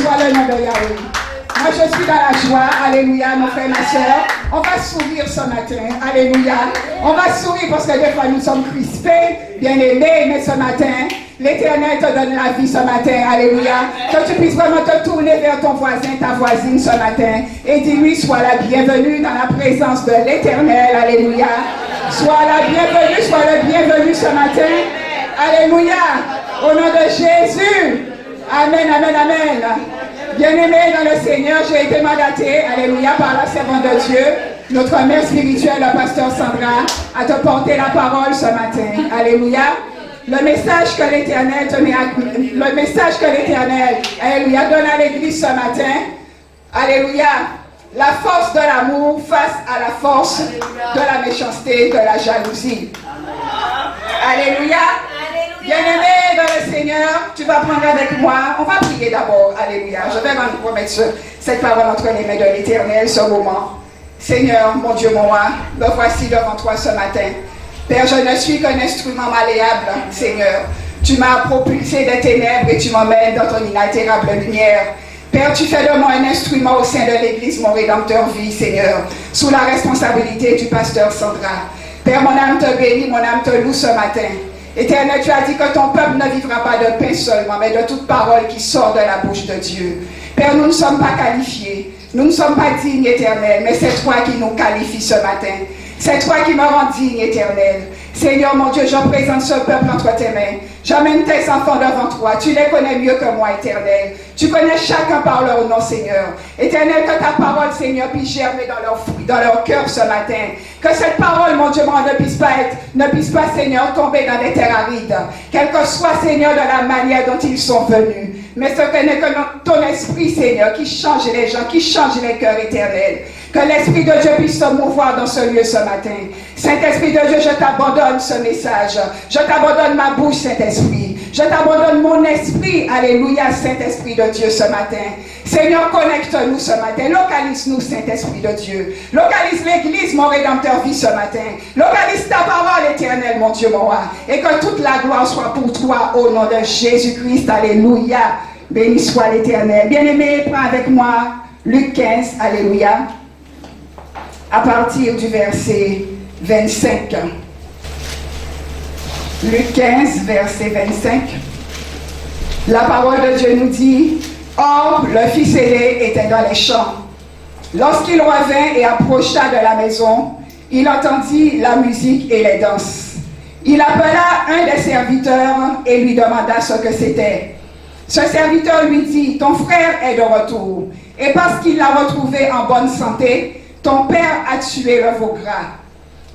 soit le nom de Yahweh. Moi, je suis dans la joie. Alléluia, mon frère, ma soeur. On va sourire ce matin. Alléluia. On va sourire parce que des fois, nous sommes crispés, bien-aimés, mais ce matin, l'Éternel te donne la vie ce matin. Alléluia. Que tu puisses vraiment te tourner vers ton voisin, ta voisine ce matin. Et dis-lui, sois la bienvenue dans la présence de l'Éternel. Alléluia. Sois la bienvenue, sois le bienvenu ce matin. Alléluia. Au nom de Jésus. Amen, amen, amen. Bien-aimé dans le Seigneur, j'ai été mandatée, alléluia, par la servante de Dieu, notre mère spirituelle, le pasteur Sandra, à te porter la parole ce matin. Alléluia. Le message que l'Éternel alléluia, donne à l'Église ce matin. Alléluia. La force de l'amour face à la force de la méchanceté, de la jalousie. Alléluia. Bien-aimé dans le Seigneur, tu vas prendre avec moi. On va prier d'abord. Alléluia. Je vais vous remettre cette parole entre les mains de l'Éternel ce moment. Seigneur, mon Dieu, mon roi, me voici devant toi ce matin. Père, je ne suis qu'un instrument malléable, Seigneur. Tu m'as propulsé des ténèbres et tu m'emmènes dans ton inaltérable lumière. Père, tu fais de moi un instrument au sein de l'Église, mon Rédempteur vie, Seigneur, sous la responsabilité du pasteur Sandra. Père, mon âme te bénit, mon âme te loue ce matin. Éternel, tu as dit que ton peuple ne vivra pas de pain seulement, mais de toute parole qui sort de la bouche de Dieu. Père, nous ne sommes pas qualifiés, nous ne sommes pas dignes, Éternel, mais c'est toi qui nous qualifies ce matin. C'est toi qui me rends digne, Éternel. Seigneur, mon Dieu, je présente ce peuple entre tes mains. J'amène tes enfants devant toi. Tu les connais mieux que moi, Éternel. Tu connais chacun par leur nom, Seigneur. Éternel, que ta parole, Seigneur, puisse germer dans leur cœur ce matin. Que cette parole, mon Dieu, ne puisse pas, Seigneur, tomber dans des terres arides. Quel que soit, Seigneur, de la manière dont ils sont venus. Mais ce que n'est que ton esprit, Seigneur, qui change les gens, qui change les cœurs, Éternel. Que l'Esprit de Dieu puisse se mouvoir dans ce lieu ce matin. Saint-Esprit de Dieu, je t'abandonne ce message. Je t'abandonne ma bouche, Saint-Esprit. Je t'abandonne mon esprit. Alléluia, Saint-Esprit de Dieu, ce matin. Seigneur, connecte-nous ce matin. Localise-nous, Saint-Esprit de Dieu. Localise l'Église, mon Rédempteur vie ce matin. Localise ta parole éternelle, mon Dieu, mon roi. Et que toute la gloire soit pour toi, au nom de Jésus-Christ. Alléluia. Béni soit l'Éternel. Bien-aimé, prends avec moi Luc 15. Alléluia. À partir du verset 25. Luc 15, verset 25. La parole de Dieu nous dit: Or, le fils aîné était dans les champs. Lorsqu'il revint et approcha de la maison, il entendit la musique et les danses. Il appela un des serviteurs et lui demanda ce que c'était. Ce serviteur lui dit: Ton frère est de retour, et parce qu'il l'a retrouvé en bonne santé, ton père a tué le veau gras.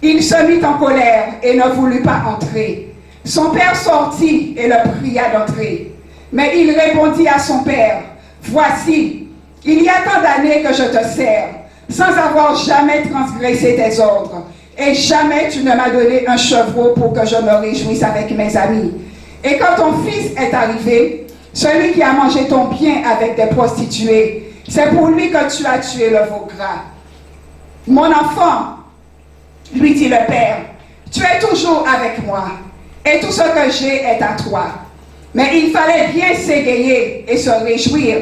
Il se mit en colère et ne voulut pas entrer. Son père sortit et le pria d'entrer. Mais il répondit à son père: Voici, il y a tant d'années que je te sers, sans avoir jamais transgressé tes ordres, et jamais tu ne m'as donné un chevreau pour que je me réjouisse avec mes amis. Et quand ton fils est arrivé, celui qui a mangé ton bien avec des prostituées, c'est pour lui que tu as tué le veau gras. Mon enfant, lui dit le père, tu es toujours avec moi, et tout ce que j'ai est à toi. Mais il fallait bien s'égayer et se réjouir,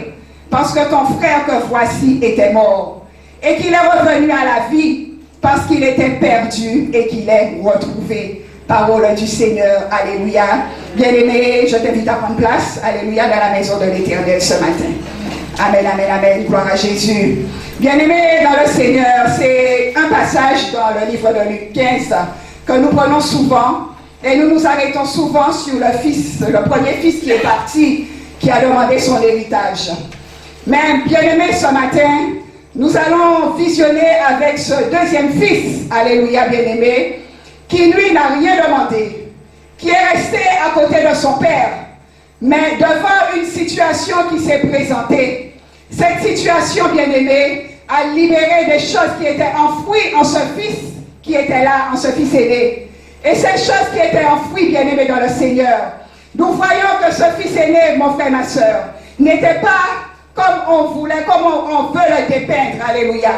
parce que ton frère que voici était mort, et qu'il est revenu à la vie, parce qu'il était perdu et qu'il est retrouvé. Parole du Seigneur, alléluia. Bien-aimé, je t'invite à prendre place, alléluia, dans la maison de l'Éternel ce matin. Amen, amen, amen, gloire à Jésus. Bien-aimé dans le Seigneur, c'est un passage dans le livre de Luc 15 que nous prenons souvent, et nous nous arrêtons souvent sur le premier fils qui est parti, qui a demandé son héritage. Mais bien-aimé, ce matin, nous allons visionner avec ce deuxième fils, alléluia, bien-aimé, qui lui n'a rien demandé, qui est resté à côté de son père, mais devant une situation qui s'est présentée. Cette situation, bien-aimée, a libéré des choses qui étaient enfouies en ce fils qui était là, en ce fils aîné. Et ces choses qui étaient enfouies, bien-aimés dans le Seigneur, nous voyons que ce fils aîné, mon frère, ma soeur, n'était pas comme on voulait, comme on veut le dépeindre. Alléluia.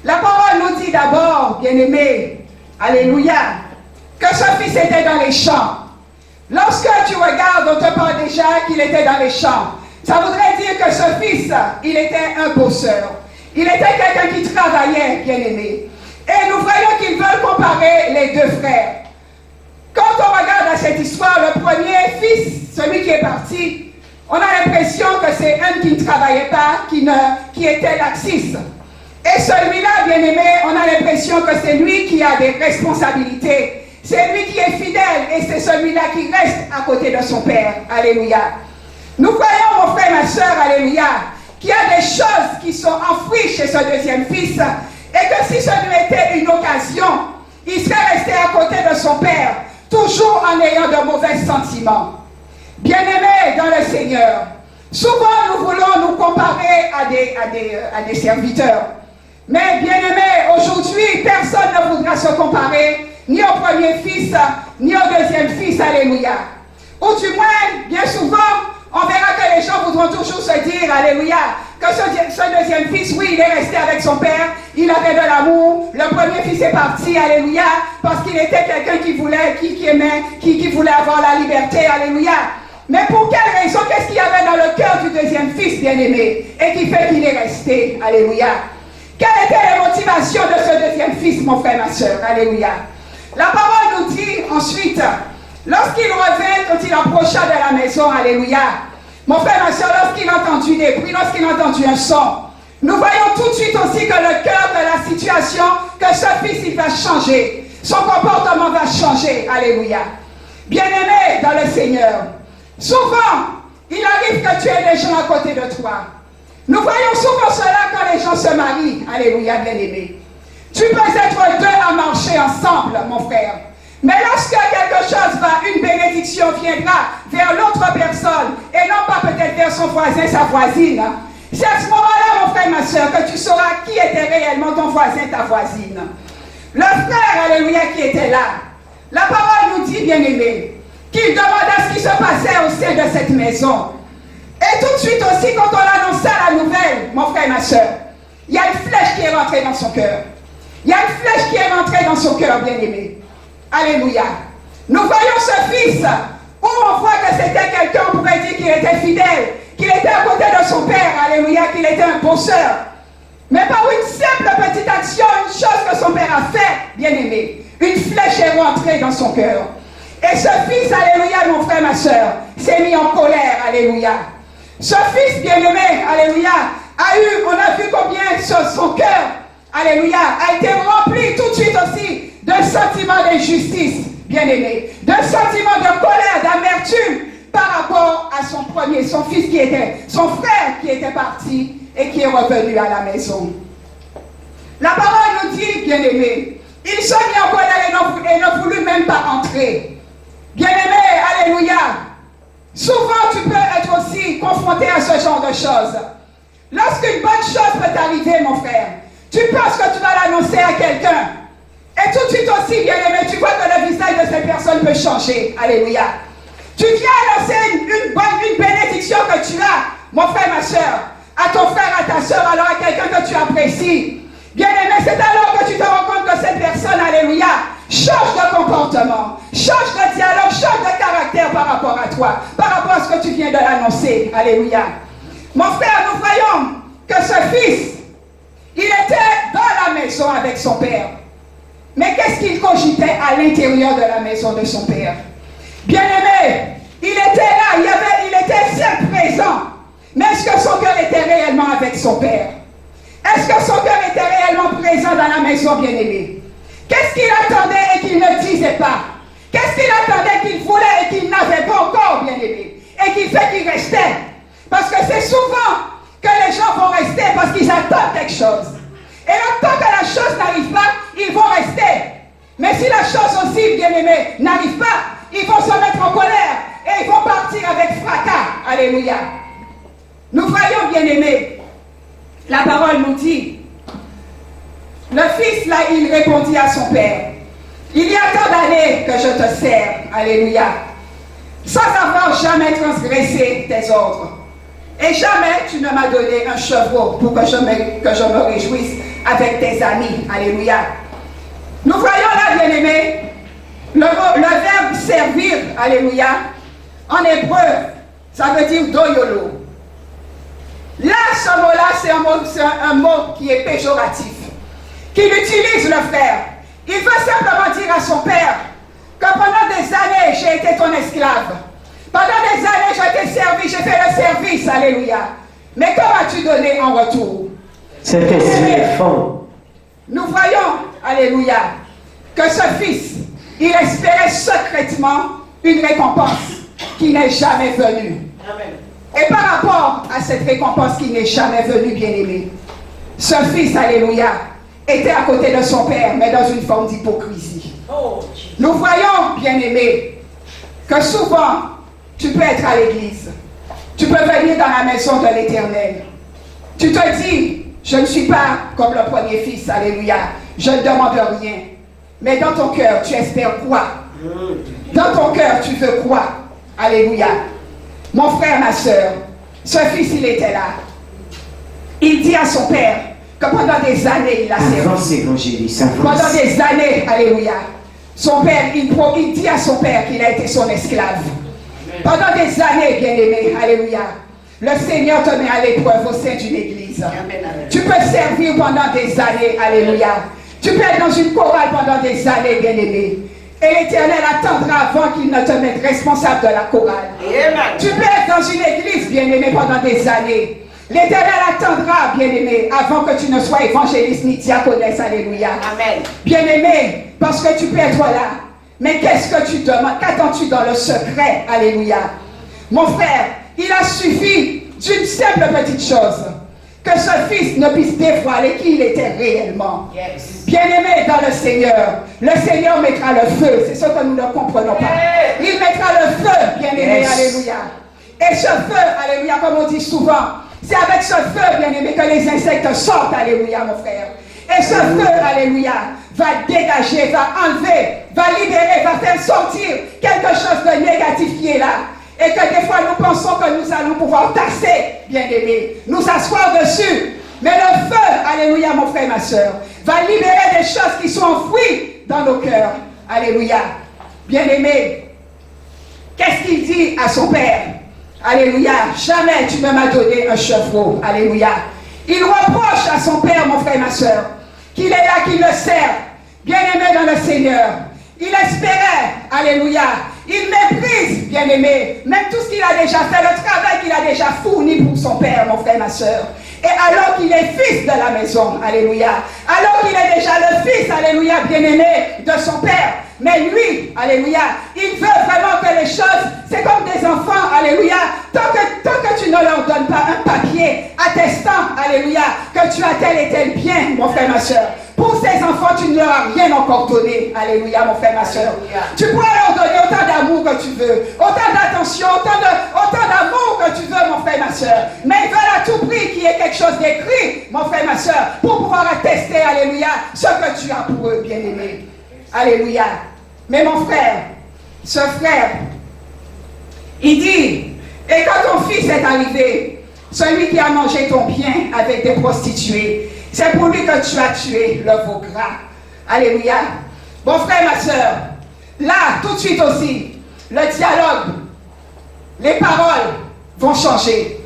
La parole nous dit d'abord, bien-aimés, alléluia, que ce fils était dans les champs. Lorsque tu regardes, on te parle déjà qu'il était dans les champs. Ça voudrait dire que ce fils, il était un bosseur. Il était quelqu'un qui travaillait, bien-aimé. Et nous voyons qu'ils veulent comparer les deux frères. Quand on regarde à cette histoire, le premier fils, celui qui est parti, on a l'impression que c'est un qui ne travaillait pas, qui était laxiste. Et celui-là, bien-aimé, on a l'impression que c'est lui qui a des responsabilités. C'est lui qui est fidèle et c'est celui-là qui reste à côté de son père. Alléluia. Nous voyons, mon frère, ma soeur, alléluia, qu'il y a des choses qui sont enfouies chez ce deuxième fils et que si ce lui était une occasion, il serait resté à côté de son père, toujours en ayant de mauvais sentiments. Bien-aimés dans le Seigneur, souvent nous voulons nous comparer à des serviteurs. Mais bien-aimés, aujourd'hui, personne ne voudra se comparer ni au premier fils, ni au deuxième fils, alléluia. Ou du moins, bien souvent, on verra que les gens voudront toujours se dire, alléluia, que ce deuxième fils, oui, il est resté avec son père, il avait de l'amour, le premier fils est parti, alléluia, parce qu'il était quelqu'un qui voulait, qui aimait, qui voulait avoir la liberté, alléluia. Mais pour quelle raison, qu'est-ce qu'il y avait dans le cœur du deuxième fils, bien-aimé, et qui fait qu'il est resté, alléluia. Quelle était la motivation de ce deuxième fils, mon frère, ma soeur, alléluia. La parole nous dit ensuite, lorsqu'il revint, quand il approcha de la maison, alléluia, mon frère, ma soeur, lorsqu'il a entendu des bruits, lorsqu'il a entendu un son, nous voyons tout de suite aussi que le cœur de la situation, que ce fils, il va changer. Son comportement va changer, alléluia. Bien-aimé dans le Seigneur, souvent, il arrive que tu aies des gens à côté de toi. Nous voyons souvent cela quand les gens se marient, alléluia, bien-aimé. Tu peux être deux à marcher ensemble, mon frère. Mais lorsque quelque chose va, une bénédiction viendra vers l'autre personne, et non pas peut-être vers son voisin, sa voisine, c'est à ce moment-là, mon frère, ma soeur, que tu sauras qui était réellement ton voisin, ta voisine. Le frère, alléluia, qui était là, la parole nous dit, bien-aimé, qu'il demanda ce qui se passait au sein de cette maison. Et tout de suite aussi, quand on annonça la nouvelle, mon frère, ma soeur, il y a une flèche qui est rentrée dans son cœur. Il y a une flèche qui est rentrée dans son cœur, bien-aimé. Alléluia. Nous voyons ce fils où on voit que c'était quelqu'un, on pourrait dire qu'il était fidèle, qu'il était à côté de son père, alléluia, qu'il était un bosseur. Mais par une simple petite action, une chose que son père a fait, bien-aimé, une flèche est rentrée dans son cœur. Et ce fils, alléluia, mon frère, ma soeur, s'est mis en colère, alléluia. Ce fils, bien-aimé, alléluia, on a vu combien son cœur, alléluia, a été rempli tout de suite aussi d'un sentiment d'injustice, bien-aimé, d'un sentiment de colère, d'amertume par rapport à son fils qui était, son frère qui était parti et qui est revenu à la maison. La parole nous dit, bien-aimé, il se mit en colère et ne voulut même pas entrer. Bien-aimé, alléluia, souvent tu peux être aussi confronté à ce genre de choses. Lorsqu'une bonne chose peut t'arriver, mon frère, tu penses que tu vas l'annoncer à quelqu'un. Et tout de suite aussi, bien-aimé, tu vois que le visage de cette personne peut changer. Alléluia. Tu viens annoncer une bénédiction que tu as, mon frère, ma soeur, à ton frère, à ta soeur, alors à quelqu'un que tu apprécies. Bien-aimé, c'est alors que tu te rends compte que cette personne, alléluia, change de comportement, change de dialogue, change de caractère par rapport à toi, par rapport à ce que tu viens de l'annoncer. Alléluia. Mon frère, nous voyons que ce fils, il était dans la maison avec son père. Mais qu'est-ce qu'il cogitait à l'intérieur de la maison de son père? Bien-aimé, il était là, il était certes présent. Mais est-ce que son cœur était réellement avec son père? Est-ce que son cœur était réellement présent dans la maison, bien-aimé? Qu'est-ce qu'il attendait et qu'il ne disait pas? Qu'est-ce qu'il attendait qu'il voulait et qu'il n'avait pas encore, bien-aimé? Et qu'il fait qu'il restait? Parce que c'est souvent que les gens vont rester parce qu'ils attendent quelque chose. Et le temps que la chose n'arrive pas, ils vont rester. Mais si la chose aussi, bien-aimé, n'arrive pas, ils vont se mettre en colère et ils vont partir avec fracas. Alléluia. Nous voyons, bien-aimé, la parole nous dit, le fils, là, il répondit à son père, il y a tant d'années que je te sers. Alléluia. Sans avoir jamais transgressé tes ordres. Et jamais tu ne m'as donné un chevreau pour que je me réjouisse avec tes amis. Alléluia. Nous voyons là, bien-aimé, le verbe servir, alléluia, en hébreu, ça veut dire doyolo. c'est un mot qui est péjoratif, qu'il utilise le frère. Il veut simplement dire à son père que pendant des années, j'ai été ton esclave. Pendant des années, je t'ai servi, j'ai fait le service, alléluia. Mais comment as-tu donné en retour? C'est fond. Nous voyons, alléluia, que ce fils, il espérait secrètement une récompense qui n'est jamais venue. Amen. Et par rapport à cette récompense qui n'est jamais venue, bien-aimé, ce fils, alléluia, était à côté de son père, mais dans une forme d'hypocrisie. Nous voyons, bien-aimé, que souvent, tu peux être à l'église. Tu peux venir dans la maison de l'Éternel. Tu te dis, je ne suis pas comme le premier fils, alléluia. Je ne demande rien. Mais dans ton cœur, tu espères quoi? Dans ton cœur, tu veux quoi? Alléluia. Mon frère, ma soeur, ce fils, il était là. Il dit à son père que pendant des années, il a servi. Pendant des années, alléluia. Son père, il dit à son père qu'il a été son esclave. Pendant des années, bien-aimé, alléluia. Le Seigneur te met à l'épreuve au sein d'une église. Tu peux servir pendant des années, alléluia. Tu peux être dans une chorale pendant des années, bien-aimé. Et l'Éternel attendra avant qu'il ne te mette responsable de la chorale. Tu peux être dans une église, bien-aimé, pendant des années. L'Éternel attendra, bien-aimé, avant que tu ne sois évangéliste ni diaconesse, alléluia. Amen. Bien-aimé, parce que tu peux être là. Mais qu'est-ce que tu demandes? Qu'attends-tu dans le secret? Alléluia. Mon frère, il a suffi d'une simple petite chose. Que ce fils ne puisse dévoiler qui il était réellement. Yes. Bien-aimé dans le Seigneur mettra le feu. C'est ce que nous ne comprenons pas. Il mettra le feu, bien-aimé, yes. Alléluia. Et ce feu, alléluia, comme on dit souvent, c'est avec ce feu, bien-aimé, que les insectes sortent, alléluia, mon frère. Et ce feu, alléluia, va dégager, va enlever, va libérer, va faire sortir quelque chose de négatif qui est là. Et que des fois nous pensons que nous allons pouvoir tasser, bien-aimés, nous asseoir dessus. Mais le feu, alléluia, mon frère, ma soeur, va libérer des choses qui sont enfouies dans nos cœurs. Alléluia. Bien-aimé, qu'est-ce qu'il dit à son père? Alléluia. Jamais tu ne m'as donné un chevreau. Alléluia. Il reproche à son père, mon frère, ma soeur, qu'il est là, qu'il le sert. Bien-aimé dans le Seigneur. Il espérait, alléluia. Il méprise, bien-aimé, même tout ce qu'il a déjà fait, le travail qu'il a déjà fourni pour son père, mon frère, ma soeur. Et alors qu'il est fils de la maison, alléluia. Alors qu'il est déjà le fils, alléluia, bien-aimé de son père. Mais lui, alléluia, il veut vraiment que les choses, c'est comme des enfants, alléluia. Tant que tu ne leur donnes pas un papier attestant, alléluia, que tu as tel et tel bien, mon frère, ma soeur. Pour ces enfants, tu ne leur as rien encore donné. Alléluia, mon frère, ma soeur. Tu pourras leur donner autant d'amour que tu veux, autant d'attention, autant d'amour que tu veux, mon frère, ma soeur. Mais ils veulent à tout prix qu'il y ait quelque chose d'écrit, mon frère, ma soeur, pour pouvoir attester, alléluia, ce que tu as pour eux, bien-aimés. Alléluia. Mais mon frère, ce frère, il dit, et quand ton fils est arrivé, celui qui a mangé ton bien avec des prostituées, c'est pour lui que tu as tué le veau gras. Alléluia. Bon frère, ma soeur, là, tout de suite aussi, le dialogue, les paroles vont changer.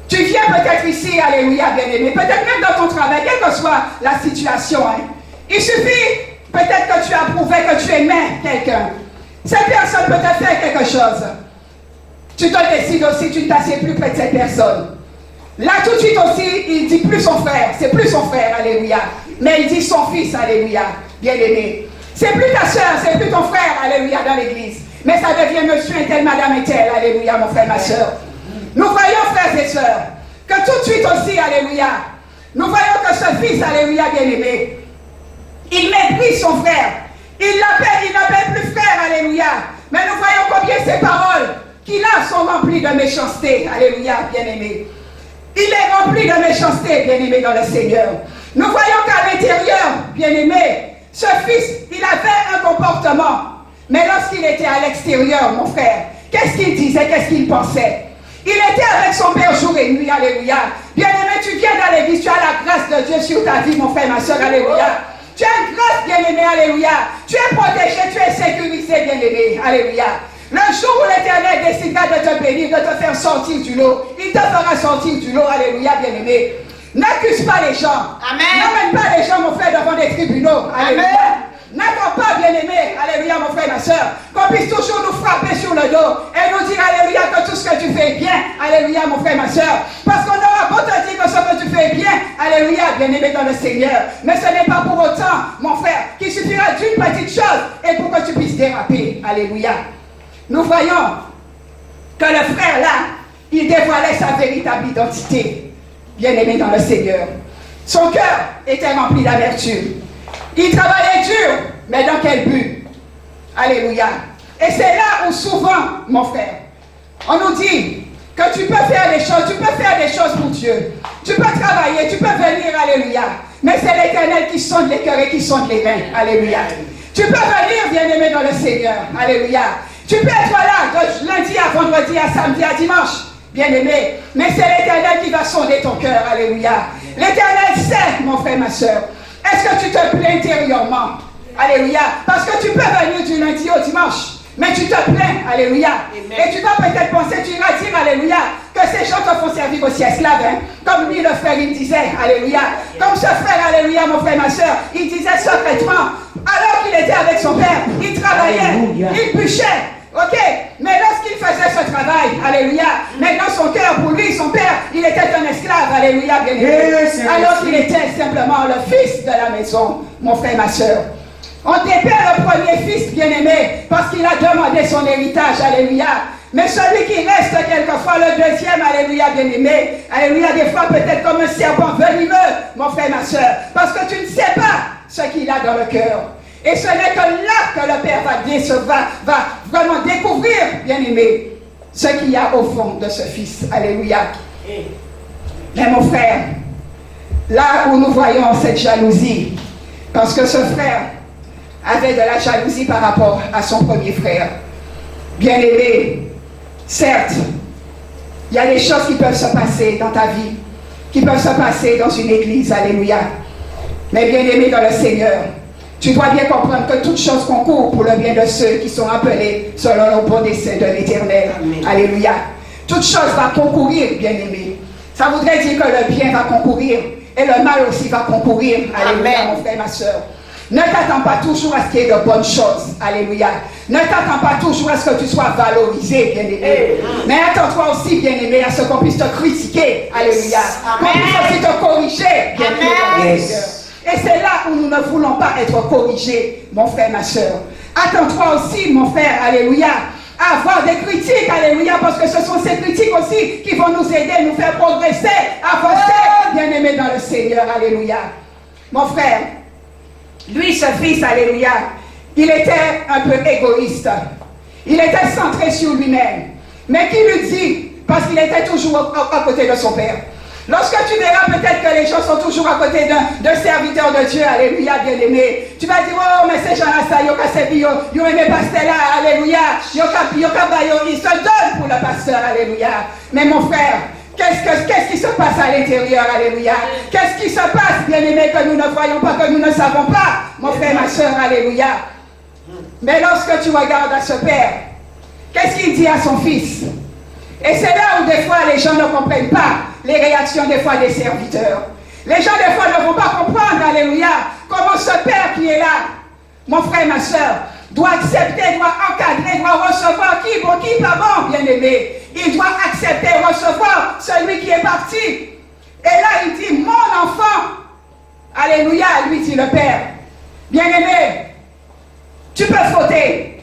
Tu viens peut-être ici, alléluia, bien-aimé, peut-être même dans ton travail, quelle que soit la situation. Hein. Il suffit peut-être que tu approuvais, que tu aimais quelqu'un. Cette personne peut te faire quelque chose. Tu te décides aussi, tu ne t'assieds plus près de cette personne. Là, tout de suite aussi, il dit plus son frère. C'est plus son frère, alléluia. Mais il dit son fils, alléluia, bien-aimé. C'est plus ta soeur, c'est plus ton frère, alléluia, dans l'église. Mais ça devient monsieur et tel, madame et tel, alléluia, mon frère, ma soeur. Nous voyons, frères et sœurs, que tout de suite aussi, alléluia, nous voyons que ce fils, alléluia, bien-aimé, il méprise son frère. Il n'appelle plus frère, alléluia. Mais nous voyons combien ces paroles qu'il a sont remplies de méchanceté, alléluia, bien-aimé. Il est rempli de méchanceté, bien-aimé, dans le Seigneur. Nous voyons qu'à l'intérieur, bien-aimé, ce fils, il avait un comportement. Mais lorsqu'il était à l'extérieur, mon frère, qu'est-ce qu'il disait, qu'est-ce qu'il pensait? Il était avec son père jour et nuit, alléluia. Bien-aimé, tu viens dans l'église, tu as la grâce de Dieu sur ta vie, mon frère, ma soeur, alléluia. Tu as une grâce, bien-aimé, alléluia. Tu es protégé, tu es sécurisé, bien-aimé, alléluia. Le jour où l'Éternel décidera de te bénir, de te faire sortir du lot, il te fera sortir du lot, alléluia, bien-aimé. N'accuse pas les gens. Amen. N'amène pas les gens, mon frère, devant des tribunaux. Alléluia. N'attends pas, bien-aimé, alléluia, mon frère, ma soeur, qu'on puisse toujours nous frapper sur le dos et nous dire, alléluia, que tout ce que tu fais est bien, alléluia, mon frère, ma soeur. Parce qu'on aura beau te dire que ce que tu fais est bien, alléluia, bien-aimé dans le Seigneur. Mais ce n'est pas pour autant, mon frère, qu'il suffira d'une petite chose et pour que tu puisses déraper, alléluia. Nous voyons que le frère là, il dévoilait sa véritable identité, bien-aimé dans le Seigneur. Son cœur était rempli d'amertume. Il travaillait dur, mais dans quel but? Alléluia. Et c'est là où souvent, mon frère, on nous dit que tu peux faire des choses pour Dieu. Tu peux travailler, tu peux venir, alléluia. Mais c'est l'Éternel qui sonde les cœurs et qui sonde les reins, alléluia. Tu peux venir, bien-aimé dans le Seigneur, alléluia. Tu peux être là de lundi à vendredi, à samedi, à dimanche, bien-aimé. Mais c'est l'Éternel qui va sonder ton cœur, alléluia. L'Éternel sait, mon frère, ma soeur. Est-ce que tu te plains intérieurement? Alléluia. Parce que tu peux venir du lundi au dimanche, mais tu te plains. Alléluia. Amen. Et tu vas peut-être penser, tu iras dire, alléluia, que ces gens te font servir aussi esclaves. Hein? Comme lui, le frère, il disait, alléluia. Comme ce frère, alléluia, mon frère, ma soeur, il disait secrètement, alors qu'il était avec son père, il travaillait, alléluia. Il bûchait. Ok, mais lorsqu'il faisait ce travail, alléluia, mais dans son cœur, pour lui, son père, il était un esclave, alléluia, bien aimé. Alors qu'il était simplement le fils de la maison, mon frère, ma soeur. On dépère le premier fils, bien aimé, parce qu'il a demandé son héritage, alléluia. Mais celui qui reste quelquefois le deuxième, alléluia, bien aimé, alléluia, des fois peut-être comme un serpent venimeux, mon frère, ma soeur, parce que tu ne sais pas ce qu'il a dans le cœur. Et ce n'est que là que le Père va vraiment découvrir, bien-aimé, ce qu'il y a au fond de ce fils. Alléluia. Mais mon frère, là où nous voyons cette jalousie, parce que ce frère avait de la jalousie par rapport à son premier frère. Bien-aimé, certes, il y a des choses qui peuvent se passer dans ta vie, qui peuvent se passer dans une église. Alléluia. Mais bien-aimé dans le Seigneur, tu dois bien comprendre que toute chose concourt pour le bien de ceux qui sont appelés selon le bon dessein de l'Éternel. Alléluia. Toute chose va concourir, bien-aimé. Ça voudrait dire que le bien va concourir et le mal aussi va concourir. Alléluia, mon frère, ma soeur. Ne t'attends pas toujours à ce qu'il y ait de bonnes choses. Alléluia. Ne t'attends pas toujours à ce que tu sois valorisé, bien-aimé. Mais attends-toi aussi, bien-aimé, à ce qu'on puisse te critiquer. Alléluia. Qu'on puisse aussi te corriger, bien-aimé. Et c'est là où nous ne voulons pas être corrigés, mon frère, ma soeur. Attends-toi aussi, mon frère, alléluia, à avoir des critiques, alléluia, parce que ce sont ces critiques aussi qui vont nous aider, nous faire progresser, avancer, bien-aimé dans le Seigneur, alléluia. Mon frère, lui, ce fils, alléluia, il était un peu égoïste. Il était centré sur lui-même. Mais qui lui dit, parce qu'il était toujours à côté de son père. Lorsque tu verras peut-être que les gens sont toujours à côté d'un serviteur de Dieu, alléluia, bien-aimé, tu vas dire, oh, mais ces gens-là, ça, yo, yo aimé pasteur là, alléluia, yo, ils se donnent pour le pasteur, alléluia. Mais mon frère, qu'est-ce qui se passe à l'intérieur, alléluia? Qu'est-ce qui se passe, bien-aimé, que nous ne voyons pas, que nous ne savons pas, mon frère, ma soeur, alléluia? Mais lorsque tu regardes à ce père, qu'est-ce qu'il dit à son fils? Et c'est là où des fois les gens ne comprennent pas les réactions des fois des serviteurs. Les gens des fois ne vont pas comprendre, alléluia, comment ce père qui est là, mon frère, ma soeur, doit accepter, doit encadrer, doit recevoir qui bon, qui pas bon, bien-aimé. Il doit accepter, recevoir celui qui est parti. Et là, il dit, mon enfant, alléluia, lui dit le père, bien-aimé, tu peux fauter,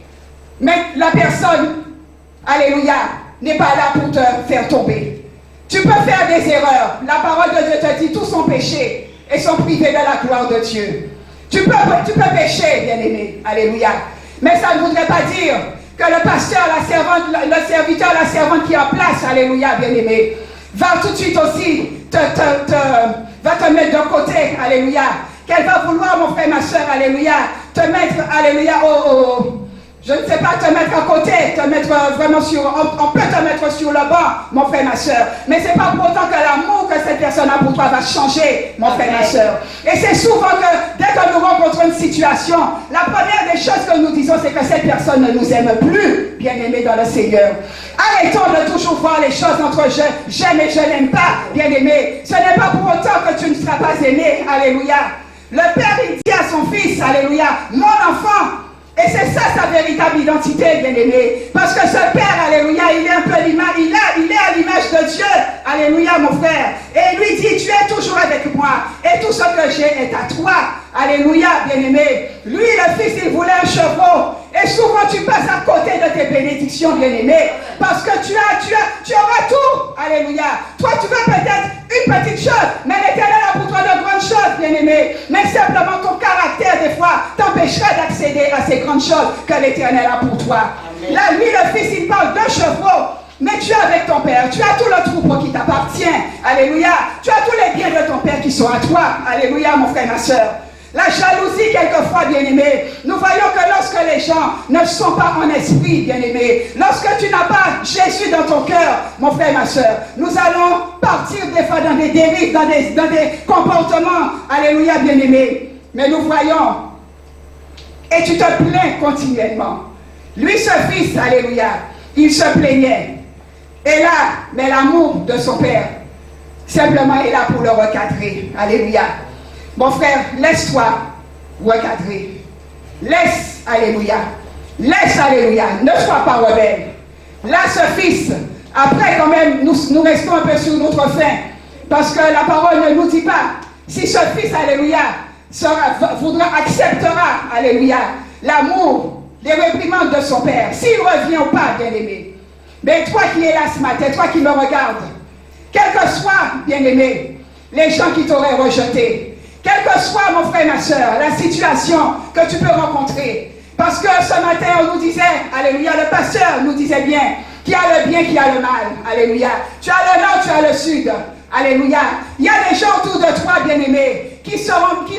mais la personne, alléluia, n'est pas là pour te faire tomber. Tu peux faire des erreurs. La parole de Dieu te dit, tous sont péchés et sont privés de la gloire de Dieu. Tu peux pécher, bien-aimé, alléluia. Mais ça ne voudrait pas dire que le pasteur, la servante, le serviteur, la servante qui est en place, alléluia, bien-aimé, va tout de suite aussi va te mettre de côté, alléluia. Qu'elle va vouloir, mon frère, ma soeur, alléluia, te mettre, alléluia, je ne sais pas, te mettre à côté, te mettre vraiment sur, on peut te mettre sur le banc, mon frère, ma soeur. Mais ce n'est pas pour autant que l'amour que cette personne a pour toi va changer, mon frère, ma soeur. Et c'est souvent que dès que nous rencontrons une situation, la première des choses que nous disons, c'est que cette personne ne nous aime plus, bien-aimés dans le Seigneur. Arrêtons de toujours voir les choses entre j'aime et je n'aime pas, bien-aimé. Ce n'est pas pour autant que tu ne seras pas aimé. Alléluia. Le Père, il dit à son Fils, alléluia, mon enfant. Et c'est ça sa véritable identité, bien-aimé. Parce que ce Père, alléluia, il est un peu l'image, il est à l'image de Dieu. Alléluia, mon frère. Et il lui dit, tu es toujours avec moi. Et tout ce que j'ai est à toi. Alléluia, bien-aimé. Lui, le Fils, il voulait un chevreau. Et souvent, tu passes à côté de tes bénédictions, bien-aimé. Parce que tu auras tout. Alléluia. Toi, tu veux peut-être une petite chose, mais l'Éternel a pour toi de grandes choses, bien-aimé. Mais simplement, ton caractère, des fois, t'empêchera d'accéder à ces grandes choses que l'Éternel a pour toi. Amen. Là, lui, le Fils, il parle d'un chevreau. Mais tu es avec ton Père, tu as tout le troupeau qui t'appartient. Alléluia. Tu as tous les biens de ton Père qui sont à toi. Alléluia, mon frère, ma soeur. La jalousie, quelquefois, bien-aimé, nous voyons que lorsque les gens ne sont pas en esprit, bien-aimé, lorsque tu n'as pas Jésus dans ton cœur, mon frère, ma soeur, nous allons partir des fois dans des dérives, dans des comportements, alléluia, bien-aimé. Mais nous voyons, et tu te plains continuellement. Lui, ce Fils, alléluia, il se plaignait. Et là, mais l'amour de son Père, simplement est là pour le recadrer. Alléluia. Mon frère, laisse-toi recadrer. Laisse, alléluia. Laisse, alléluia. Ne sois pas rebelle. Là, ce Fils, après quand même, nous restons un peu sur notre faim. Parce que la parole ne nous dit pas. Si ce Fils, alléluia, acceptera, alléluia, l'amour, les réprimandes de son Père. S'il revient ou pas, bien-aimé. Mais toi qui es là ce matin, toi qui me regardes, quel que soit, bien-aimé, les gens qui t'auraient rejeté, quelle que soit, mon frère, ma soeur, la situation que tu peux rencontrer. Parce que ce matin, on nous disait, alléluia, le pasteur nous disait bien, qu'il y a le bien, qu'il y a le mal. Alléluia. Tu as le nord, tu as le sud. Alléluia. Il y a des gens autour de toi, bien-aimés, qui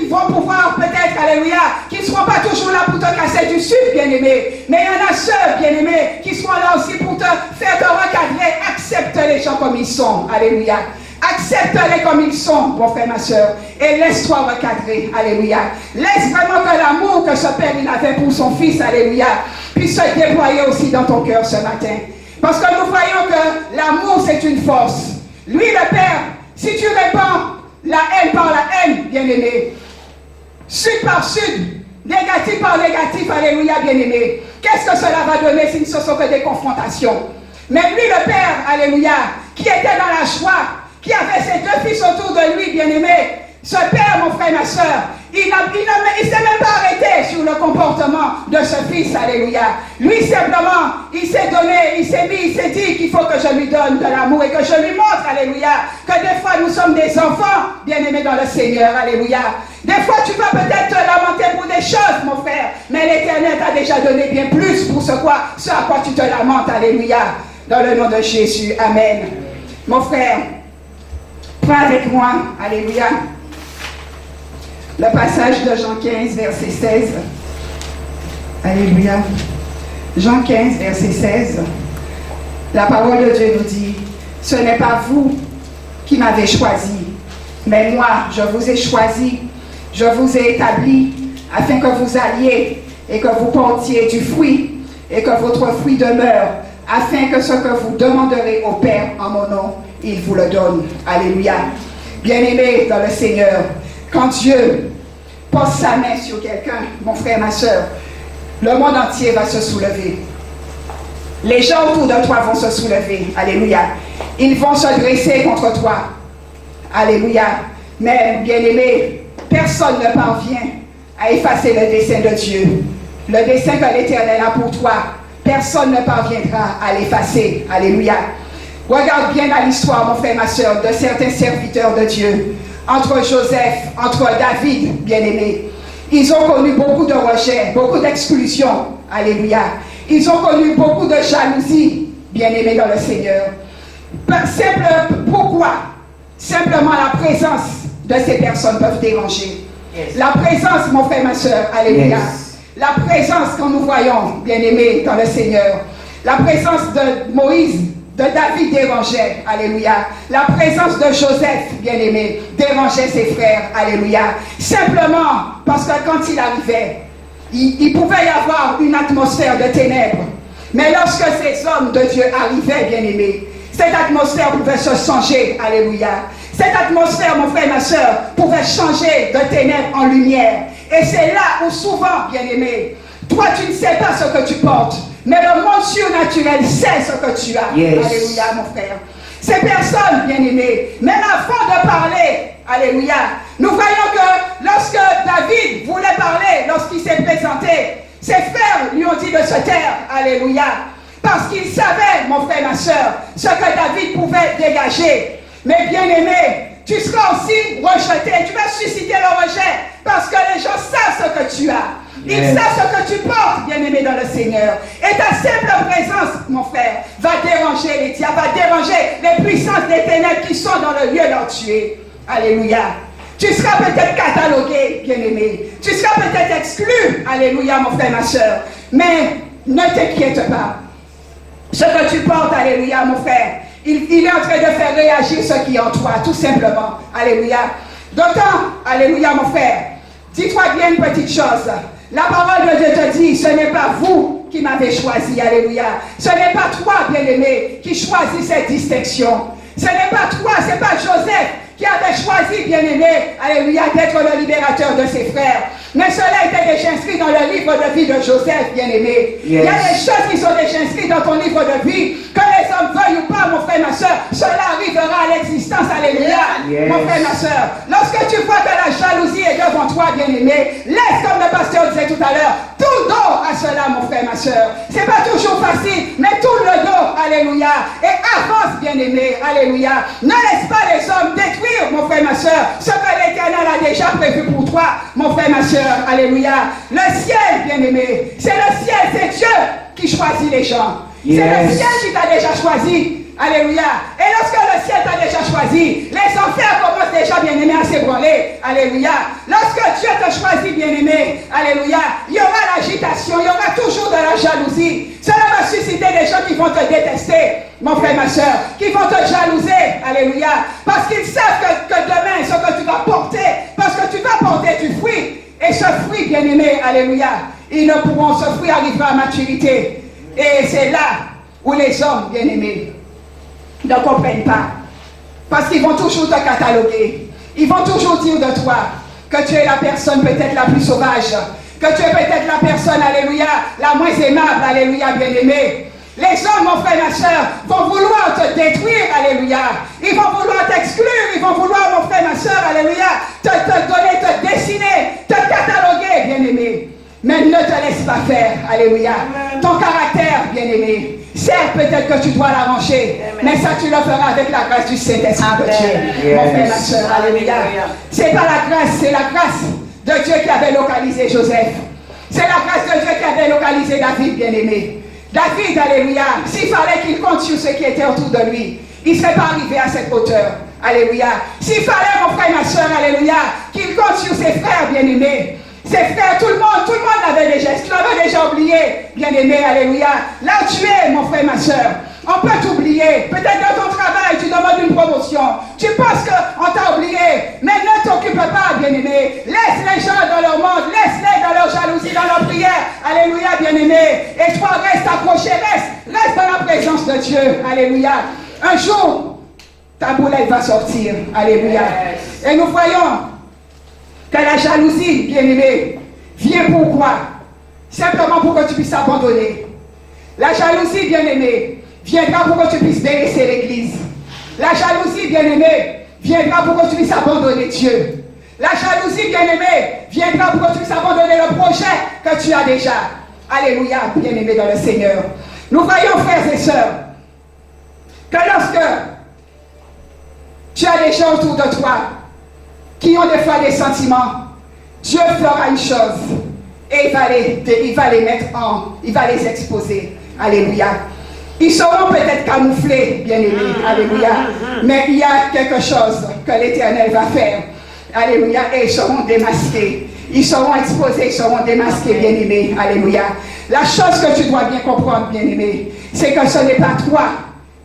vont pouvoir peut-être, alléluia, qui ne seront pas toujours là pour te casser du sud, bien-aimé. Mais il y en a ceux, bien-aimés, qui seront là aussi pour te faire te recadrer. Accepte les gens comme ils sont. Alléluia. Accepte-les comme ils sont, mon frère, ma soeur, et laisse-toi recadrer, alléluia. Laisse vraiment que l'amour que ce Père il avait pour son Fils, alléluia, puisse se déployer aussi dans ton cœur ce matin. Parce que nous voyons que l'amour, c'est une force. Lui, le Père, si tu répands la haine par la haine, bien-aimé, sud par sud, négatif par négatif, alléluia, bien-aimé, qu'est-ce que cela va donner si ce ne sont que des confrontations? Mais lui, le Père, alléluia, qui était dans la joie, qui avait ses deux fils autour de lui, bien-aimé, ce Père, mon frère, ma soeur, il ne s'est même pas arrêté sur le comportement de ce Fils, alléluia. Lui, simplement, il s'est donné, il s'est dit qu'il faut que je lui donne de l'amour et que je lui montre, alléluia, que des fois nous sommes des enfants, bien-aimés dans le Seigneur, alléluia. Des fois, tu vas peut-être te lamenter pour des choses, mon frère, mais l'Éternel t'a déjà donné bien plus pour ce à quoi tu te lamentes, alléluia. Dans le nom de Jésus, amen. Mon frère, prends avec moi, alléluia, le passage de Jean 15, verset 16. Alléluia. Jean 15, verset 16. La parole de Dieu nous dit, ce n'est pas vous qui m'avez choisi, mais moi, je vous ai choisi, je vous ai établi, afin que vous alliez et que vous portiez du fruit, et que votre fruit demeure, afin que ce que vous demanderez au Père en mon nom, il vous le donne. Alléluia. Bien-aimés dans le Seigneur, quand Dieu pose sa main sur quelqu'un, mon frère, ma soeur, le monde entier va se soulever. Les gens autour de toi vont se soulever. Alléluia. Ils vont se dresser contre toi. Alléluia. Mais, bien-aimé, personne ne parvient à effacer le dessein de Dieu. Le dessein que l'Éternel a pour toi, personne ne parviendra à l'effacer. Alléluia. Regarde bien à l'histoire, mon frère, ma soeur, de certains serviteurs de Dieu. Entre Joseph, entre David, bien-aimé. Ils ont connu beaucoup de rejets, beaucoup d'exclusions. Alléluia. Ils ont connu beaucoup de jalousie, bien-aimés dans le Seigneur. Pourquoi? Simplement la présence de ces personnes peuvent déranger. Yes. La présence, mon frère, ma soeur, alléluia. Yes. La présence que nous voyons, bien-aimés dans le Seigneur. La présence de Moïse de David dérangeait, alléluia. La présence de Joseph, bien-aimé, dérangeait ses frères, alléluia. Simplement parce que quand il arrivait, il pouvait y avoir une atmosphère de ténèbres. Mais lorsque ces hommes de Dieu arrivaient, bien-aimés, cette atmosphère pouvait se changer, alléluia. Cette atmosphère, mon frère et ma soeur, pouvait changer de ténèbres en lumière. Et c'est là où souvent, bien-aimé, toi tu ne sais pas ce que tu portes, mais le monde surnaturel sait ce que tu as. Yes. Alléluia, mon frère. Ces personnes, bien-aimées, même avant de parler, alléluia, nous voyons que lorsque David voulait parler, lorsqu'il s'est présenté, ses frères lui ont dit de se taire, alléluia, parce qu'ils savaient, mon frère et ma soeur, ce que David pouvait dégager. Mais bien-aimé, tu seras aussi rejeté, tu vas susciter le rejet, parce que les gens savent ce que tu as. Ils savent ce que tu portes, bien-aimé dans le Seigneur. Et ta simple présence, mon frère, va déranger les diables, va déranger les puissances des ténèbres qui sont dans le lieu où tu es. Alléluia. Tu seras peut-être catalogué, bien-aimé. Tu seras peut-être exclu. Alléluia, mon frère, ma soeur. Mais ne t'inquiète pas. Ce que tu portes, alléluia, mon frère, il est en train de faire réagir ce qui est en toi, tout simplement. Alléluia. D'autant, alléluia, mon frère, dis-toi bien une petite chose. La parole de Dieu te dit, ce n'est pas vous qui m'avez choisi, alléluia. Ce n'est pas toi, bien-aimé, qui choisis cette distinction. Ce n'est pas toi, ce n'est pas Joseph qui avait choisi, bien-aimé, alléluia, d'être le libérateur de ses frères. Mais cela était déjà inscrit dans le livre de vie de Joseph, bien-aimé. Yes. Il y a des choses qui sont déjà inscrites dans ton livre de vie, que les hommes veuillent ou pas, mon frère, ma soeur, cela arrivera à l'existence, alléluia, yes. Mon frère, ma soeur. Lorsque tu vois que la jalousie est devant toi, bien-aimé, laisse, comme le pasteur disait tout à l'heure, tout dos à cela, mon frère, ma soeur. C'est pas toujours facile, mais tourne le dos, alléluia, et avance, bien-aimé, alléluia. Ne laisse pas les hommes détruire, mon frère, ma soeur, ce que l'Éternel a déjà prévu pour toi, mon frère, ma soeur. Alléluia. Le ciel, bien-aimé, c'est le ciel, c'est Dieu qui choisit les gens. Yes. C'est le ciel qui t'a déjà choisi. Alléluia. Et lorsque le ciel t'a déjà choisi, les enfers commencent déjà, bien-aimé, à s'ébranler. Alléluia. Lorsque Dieu t'a choisi, bien-aimé, alléluia, il y aura l'agitation, il y aura toujours de la jalousie. Cela va susciter des gens qui vont te détester, mon frère, ma soeur, qui vont te jalouser. Alléluia. Parce qu'ils savent que demain, ce que tu vas porter, parce que tu vas porter du fruit. Et ce fruit, bien-aimé, alléluia, ils ne pourront, ce fruit arrivera à maturité. Et c'est là où les hommes, bien-aimés, ne comprennent pas. Parce qu'ils vont toujours te cataloguer. Ils vont toujours dire de toi que tu es la personne peut-être la plus sauvage, que tu es peut-être la personne, alléluia, la moins aimable, alléluia, bien-aimé. Les hommes, mon frère, ma soeur, vont vouloir te détruire, alléluia. Ils vont vouloir t'exclure, ils vont vouloir, mon frère, ma soeur, alléluia, te donner, te dessiner, te cataloguer, bien-aimé. Mais ne te laisse pas faire, alléluia. Ton caractère, bien-aimé, certes, peut-être que tu dois l'arranger, mais ça, tu le feras avec la grâce du Saint-Esprit de Dieu. Yes. Mon frère, ma soeur, alléluia. C'est pas la grâce, c'est la grâce de Dieu qui avait localisé Joseph. C'est la grâce de Dieu qui avait localisé David, bien-aimé. David, alléluia, s'il fallait qu'il compte sur ceux qui étaient autour de lui, il ne serait pas arrivé à cette hauteur. Alléluia. S'il fallait, mon frère et ma soeur, alléluia, qu'il compte sur ses frères bien-aimés, ses frères, tout le monde l'avait déjà, tu l'avais déjà oublié, bien-aimé, alléluia. Là où tu es, mon frère et ma soeur, on peut t'oublier. Peut-être dans ton travail, tu demandes une promotion. Tu penses qu'on t'a oublié, mais ne t'occupe pas, bien-aimé. Laisse les gens dans leur monde, laisse-les dans leur jalousie, dans leur prière. Alléluia, bien-aimé. Et toi, reste accroché, reste dans la présence de Dieu. Alléluia. Un jour, ta boulette va sortir. Alléluia. Et nous voyons que la jalousie, bien-aimé, vient pourquoi? Simplement pour que tu puisses abandonner. La jalousie, bien-aimé, viendra pour que tu puisses délaisser l'église. La jalousie, bien-aimé, viendra pour que tu puisses abandonner Dieu. La jalousie, bien-aimé, viendra pour que tu puisses abandonner le projet que tu as déjà. Alléluia, bien-aimé dans le Seigneur. Nous voyons, frères et sœurs, que lorsque tu as des gens autour de toi qui ont des fois des sentiments, Dieu fera une chose et il va les mettre il va les exposer. Alléluia. Ils seront peut-être camouflés, bien-aimés, alléluia, mais il y a quelque chose que l'Éternel va faire, alléluia, et ils seront démasqués, ils seront exposés, ils seront démasqués, bien-aimés, alléluia. La chose que tu dois bien comprendre, bien-aimé, c'est que ce n'est pas toi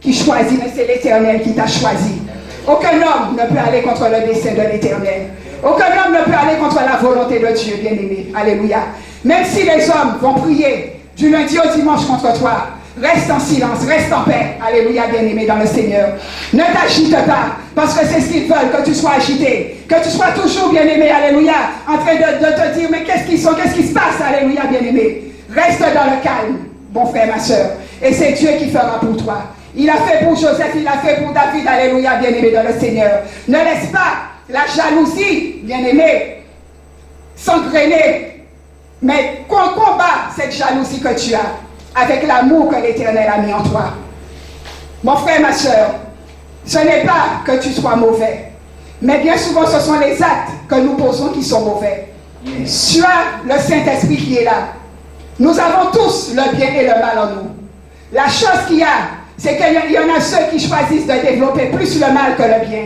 qui choisit, mais c'est l'Éternel qui t'a choisi. Aucun homme ne peut aller contre le dessein de l'Éternel. Aucun homme ne peut aller contre la volonté de Dieu, bien-aimé. Alléluia. Même si les hommes vont prier du lundi au dimanche contre toi, reste en silence, reste en paix. Alléluia, bien-aimé dans le Seigneur. Ne t'agite pas, parce que c'est ce qu'ils veulent, que tu sois agité. Que tu sois toujours, bien-aimé, alléluia, en train de te dire, mais qu'est-ce qui se passe, alléluia, bien-aimé. Reste dans le calme, bon frère, ma soeur. Et c'est Dieu qui fera pour toi. Il a fait pour Joseph, il a fait pour David, alléluia, bien-aimé dans le Seigneur. Ne laisse pas la jalousie, bien-aimé, s'engrainer, mais qu'on combat cette jalousie que tu as avec l'amour que l'Éternel a mis en toi. Mon frère, ma soeur, ce n'est pas que tu sois mauvais, mais bien souvent ce sont les actes que nous posons qui sont mauvais. Tu as le Saint-Esprit qui est là. Nous avons tous le bien et le mal en nous. La chose qu'il y a, c'est qu'il y en a ceux qui choisissent de développer plus le mal que le bien.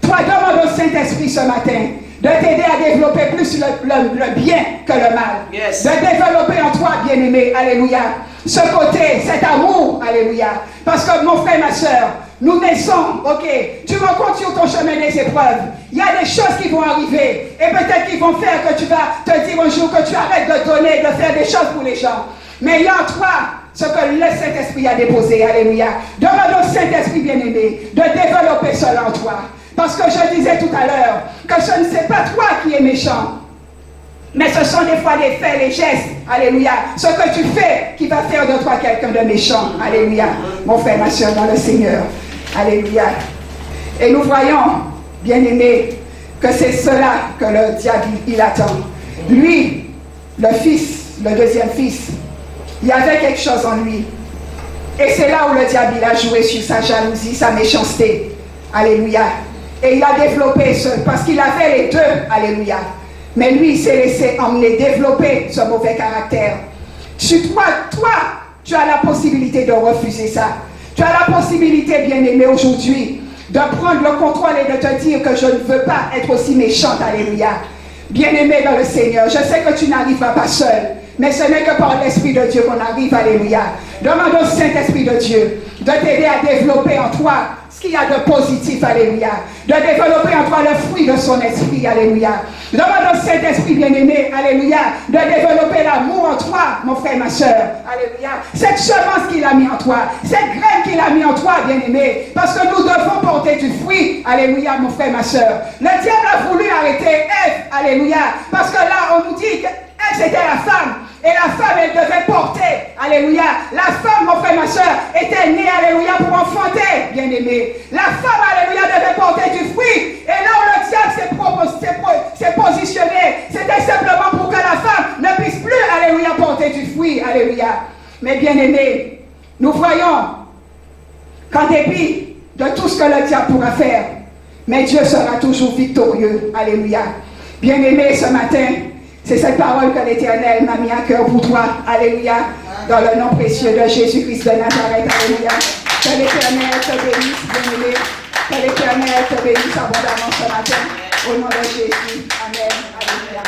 Toi, demande au Saint-Esprit ce matin de t'aider à développer plus le bien que le mal. Yes. De développer en toi, bien-aimé, alléluia, ce côté, cet amour, alléluia. Parce que mon frère, ma soeur, nous naissons, ok, tu rencontres sur ton chemin des épreuves. Il y a des choses qui vont arriver et peut-être qu'ils vont faire que tu vas te dire un jour que tu arrêtes de donner, de faire des choses pour les gens. Mais il y a en toi ce que le Saint-Esprit a déposé, alléluia. Demande au Saint-Esprit, bien-aimé, de développer cela en toi. Parce que je disais tout à l'heure que ce ne c'est pas toi qui es méchant, mais ce sont des fois les faits, les gestes, alléluia, ce que tu fais qui va faire de toi quelqu'un de méchant, alléluia, mon frère, ma soeur dans le Seigneur, alléluia. Et nous voyons, bien-aimés, que c'est cela que le diable, il attend. Lui, le fils, le deuxième fils, il y avait quelque chose en lui. Et c'est là où le diable, il a joué sur sa jalousie, sa méchanceté, alléluia. Et il a développé ce, parce qu'il avait les deux, alléluia. Mais lui, il s'est laissé emmener, développer ce mauvais caractère. Toi, tu as la possibilité de refuser ça. Tu as la possibilité, bien-aimé, aujourd'hui, de prendre le contrôle et de te dire que je ne veux pas être aussi méchante, alléluia. Bien-aimé dans le Seigneur, je sais que tu n'arriveras pas seul, mais ce n'est que par l'Esprit de Dieu qu'on arrive, alléluia. Demande au Saint-Esprit de Dieu de t'aider à développer en toi ce qu'il y a de positif, alléluia. De développer en toi le fruit de son esprit, alléluia. Demande au Saint-Esprit bien-aimé, alléluia, de développer l'amour en toi, mon frère, ma soeur, alléluia. Cette semence qu'il a mis en toi, cette graine qu'il a mis en toi, bien-aimé, parce que nous devons porter du fruit, alléluia, mon frère, ma soeur. Le diable a voulu arrêter Ève, alléluia, parce que là, on nous dit qu'Ève, c'était la femme. Et la femme, elle devait porter, alléluia. La femme, mon frère, ma soeur, était née, alléluia, pour enfanter, bien-aimé. La femme, alléluia, devait porter du fruit. Et là où le diable s'est positionné, c'était simplement pour que la femme ne puisse plus, alléluia, porter du fruit, alléluia. Mais bien-aimé, nous voyons qu'en dépit de tout ce que le diable pourra faire, mais Dieu sera toujours victorieux, alléluia. Bien-aimé, ce matin, c'est cette parole que l'Éternel m'a mis à cœur pour toi. Alléluia. Dans le nom précieux de Jésus-Christ de Nazareth. Alléluia. Que l'Éternel te bénisse, bien-aimé. Que l'Éternel te bénisse abondamment ce matin. Au nom de Jésus. Amen. Alléluia.